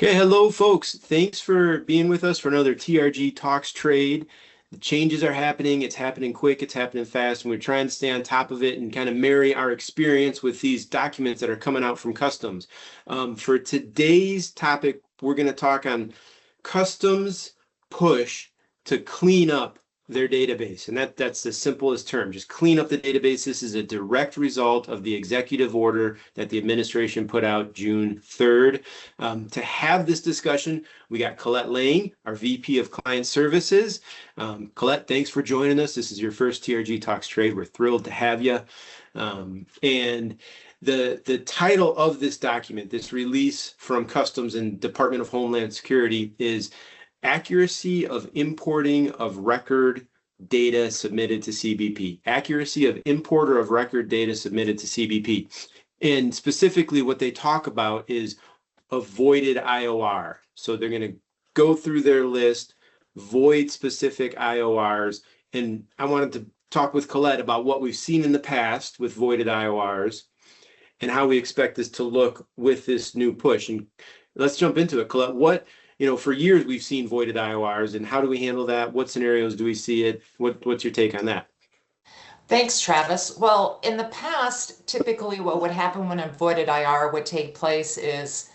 Okay, hello folks. Thanks for being with us for another TRG Talks Trade. The changes are happening. It's happening quick. It's happening fast. And we're trying to stay on top of it and kind of marry our experience with these documents that are coming out from customs. For today's topic, we're going to talk on customs push to clean up their database. And that's the simplest term. Just clean up the database. This is a direct result of the executive order that the administration put out June 3rd. To have this discussion, we got Colette Lang, our VP of Client Services. Colette, thanks for joining us. This is your first TRG Talks Trade. We're thrilled to have you. And the title of this document, this release from Customs and Department of Homeland Security, is Accuracy of Importing of Record Data Submitted to CBP. Accuracy of Importer of Record Data Submitted to CBP. And specifically what they talk about is a voided IOR. So they're going to go through their list, void specific IORs. And I wanted to talk with Colette about what we've seen in the past with voided IORs and how we expect this to look with this new push. And let's jump into it. Colette, for years we've seen voided IORs, and how do we handle that? What scenarios do we see it? What's your take on that? Thanks, Travis. Well, in the past, typically what would happen when a voided IR would take place is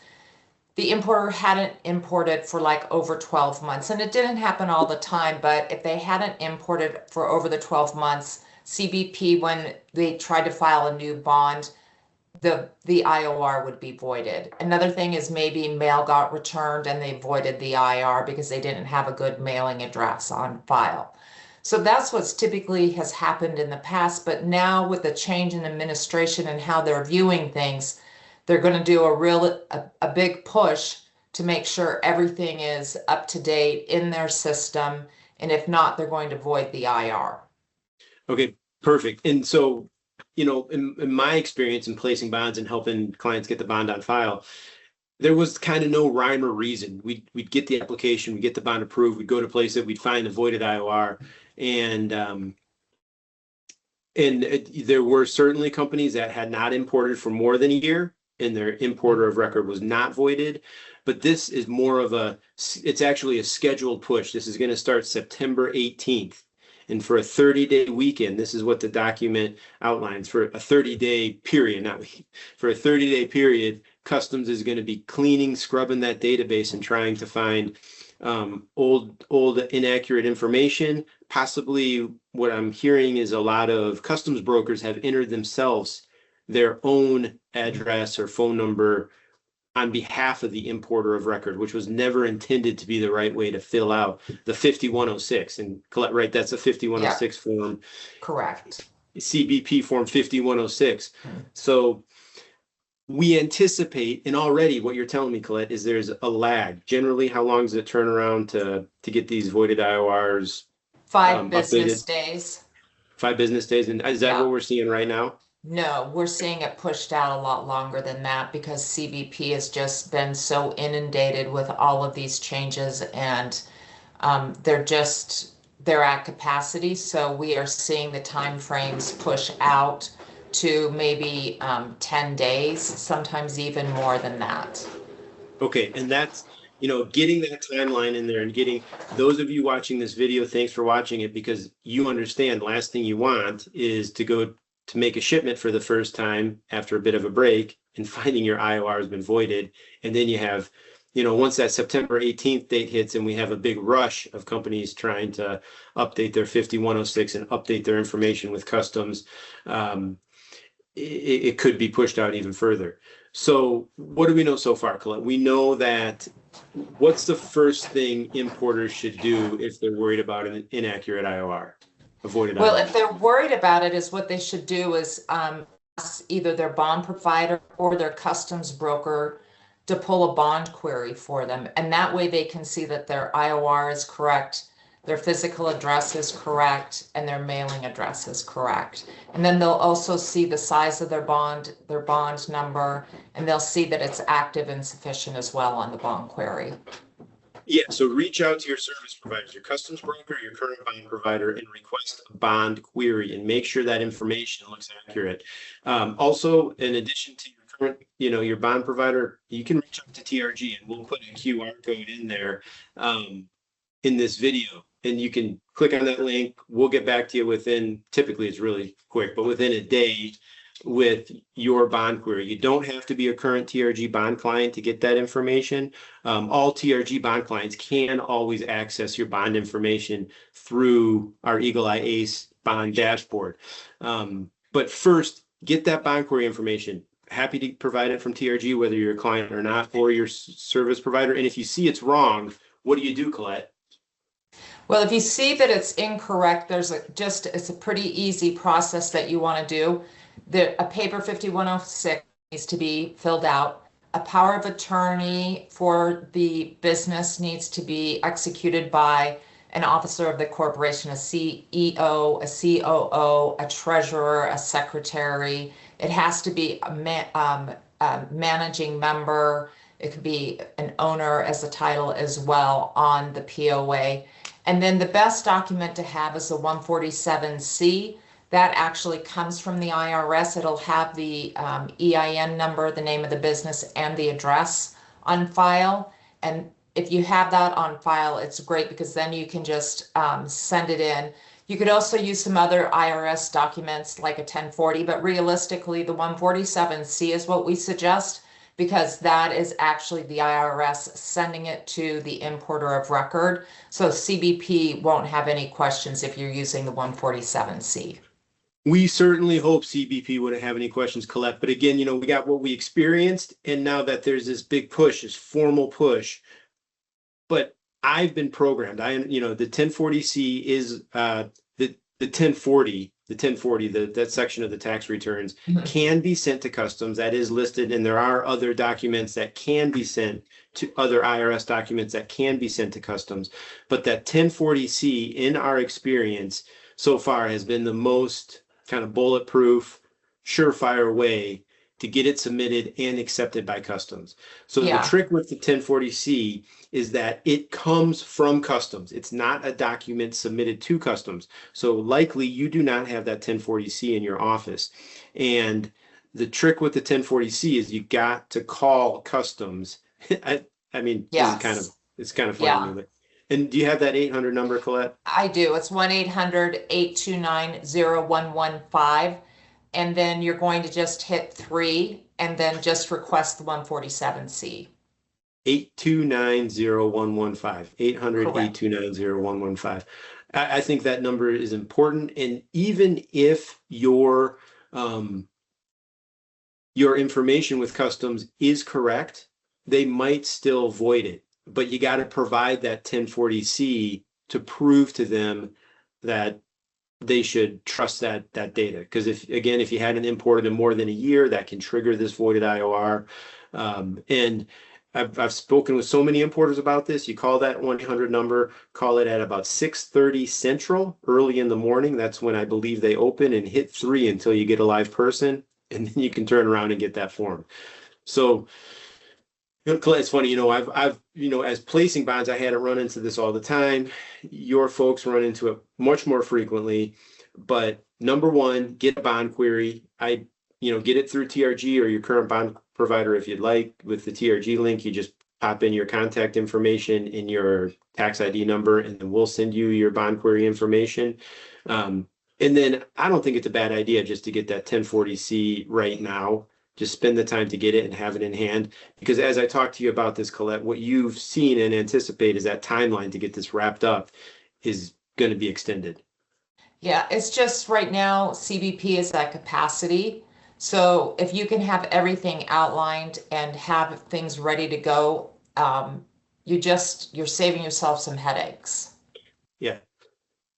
the importer hadn't imported for like over 12 months. And it didn't happen all the time, but if they hadn't imported for over the 12 months, CBP, when they tried to file a new bond, the IOR would be voided. Another thing is maybe mail got returned and they voided the IR because they didn't have a good mailing address on file. So that's what's typically has happened in the past, but now with the change in administration and how they're viewing things, they're going to do a big push to make sure everything is up to date in their system, and if not, they're going to void the IR. Okay, perfect. And so, in my experience in placing bonds and helping clients get the bond on file, there was kind of no rhyme or reason. We'd get the application, we'd get the bond approved, we'd go to place it, we'd find a voided IOR, and there were certainly companies that had not imported for more than a year, and their importer of record was not voided. But this is more of it's actually a scheduled push. This is going to start September 18th. And for a 30-day weekend, this is what the document outlines. For a 30-day period, for a 30-day period, Customs is going to be cleaning, scrubbing that database and trying to find old inaccurate information. Possibly what I'm hearing is a lot of customs brokers have entered themselves their own address or phone number on behalf of the importer of record, which was never intended to be the right way to fill out the 5106. And Colette, right, that's a 5106 form. Correct. CBP Form 5106. So we anticipate, and already what you're telling me, Colette, is there's a lag. Generally, how long does it turn around to get these voided IORs? 5 business days. 5 business days. And is that what we're seeing right now? No, we're seeing it pushed out a lot longer than that because CBP has just been so inundated with all of these changes, and they're at capacity. So we are seeing the time frames push out to maybe 10 days, sometimes even more than that. Okay, and that's, getting that timeline in there and getting those of you watching this video, thanks for watching it, because you understand last thing you want is to go to make a shipment for the first time after a bit of a break and finding your IOR has been voided. And then you have, once that September 18th date hits and we have a big rush of companies trying to update their 5106 and update their information with Customs, it could be pushed out even further. So what do we know so far, Colette? We know that what's the first thing importers should do if they're worried about an inaccurate IOR? Well, if they're worried about it, is what they should do is ask either their bond provider or their customs broker to pull a bond query for them. And that way they can see that their IOR is correct, their physical address is correct, and their mailing address is correct. And then they'll also see the size of their bond number, and they'll see that it's active and sufficient as well on the bond query. Yeah, so reach out to your service providers, your customs broker, your current bond provider, and request a bond query and make sure that information looks accurate. Also, in addition to your current, your bond provider, you can reach out to TRG and we'll put a QR code in there in this video. And you can click on that link. We'll get back to you within, typically it's really quick, but within a day with your bond query. You don't have to be a current TRG bond client to get that information. All TRG bond clients can always access your bond information through our Eagle Eye Ace bond dashboard. But first, get that bond query information. Happy to provide it from TRG, whether you're a client or not, or your service provider. And if you see it's wrong, what do you do, Colette? Well, if you see that it's incorrect, it's a pretty easy process that you want to do. A paper 5106 needs to be filled out. A power of attorney for the business needs to be executed by an officer of the corporation, a CEO, a COO, a treasurer, a secretary. It has to be a managing member. It could be an owner as a title as well on the POA. And then the best document to have is the 147C. That actually comes from the IRS. It'll have the EIN number, the name of the business, and the address on file. And if you have that on file, it's great because then you can just send it in. You could also use some other IRS documents like a 1040, but realistically, the 147C is what we suggest because that is actually the IRS sending it to the importer of record. So CBP won't have any questions if you're using the 147C. We certainly hope CBP wouldn't have any questions, Colette. But again, we got what we experienced, and now that there's this big push, this formal push. But I've been programmed. The 1040C is the 1040, that section of the tax returns can be sent to customs. That is listed, and there are other documents that can be sent to other IRS documents that can be sent to customs. But that 1040C, in our experience so far, has been the most kind of bulletproof, surefire way to get it submitted and accepted by customs. So the trick with the 1040C is that it comes from customs. It's not a document submitted to customs. So likely you do not have that 1040C in your office. And the trick with the 1040C is you got to call customs. I mean, Yes. it's kind of funny. Yeah. And do you have that 800 number, Colette? I do. It's 1-800-829-0115. And then you're going to just hit 3 and then just request the 147C. 829-0115. 800-829-0115. I think that number is important. And even if your information with customs is correct, they might still void it. But you got to provide that 1040C to prove to them that they should trust that data. Because if you hadn't imported in more than a year, that can trigger this voided IOR. And I've spoken with so many importers about this. You call that 1-800 number, call it at about 6:30 Central, early in the morning. That's when I believe they open, and hit 3 until you get a live person, and then you can turn around and get that form. So it's funny, I've as placing bonds, I hadn't run into this all the time. Your folks run into it much more frequently. But number one, get a bond query. Get it through TRG or your current bond provider if you'd like. With the TRG link, you just pop in your contact information and your tax ID number, and then we'll send you your bond query information. And then I don't think it's a bad idea just to get that 1040C right now. Just spend the time to get it and have it in hand. Because as I talk to you about this, Colette, what you've seen and anticipate is that timeline to get this wrapped up is going to be extended. Yeah, it's just right now, CBP is at capacity. So if you can have everything outlined and have things ready to go, you're saving yourself some headaches. Yeah.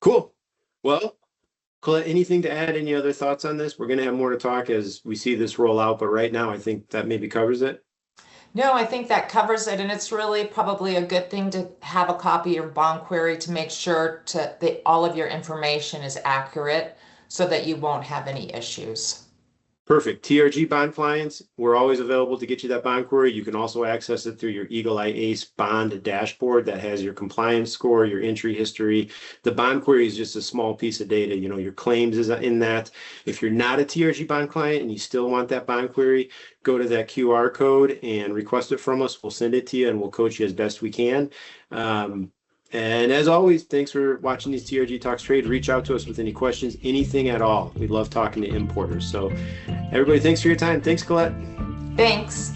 Cool. Well, Colette, anything to add? Any other thoughts on this? We're going to have more to talk as we see this roll out, but right now I think that maybe covers it. No, I think that covers it, and it's really probably a good thing to have a copy of your bond query to make sure that all of your information is accurate so that you won't have any issues. Perfect. TRG bond clients, we're always available to get you that bond query. You can also access it through your Eagle Eye Ace bond dashboard that has your compliance score, your entry history. The bond query is just a small piece of data. You know, your claims is in that. If you're not a TRG bond client and you still want that bond query, go to that QR code and request it from us. We'll send it to you and we'll coach you as best we can. And as always, thanks for watching these TRG Talks Trade. Reach out to us with any questions, anything at all. We love talking to importers. So everybody, thanks for your time. Thanks, Colette. Thanks.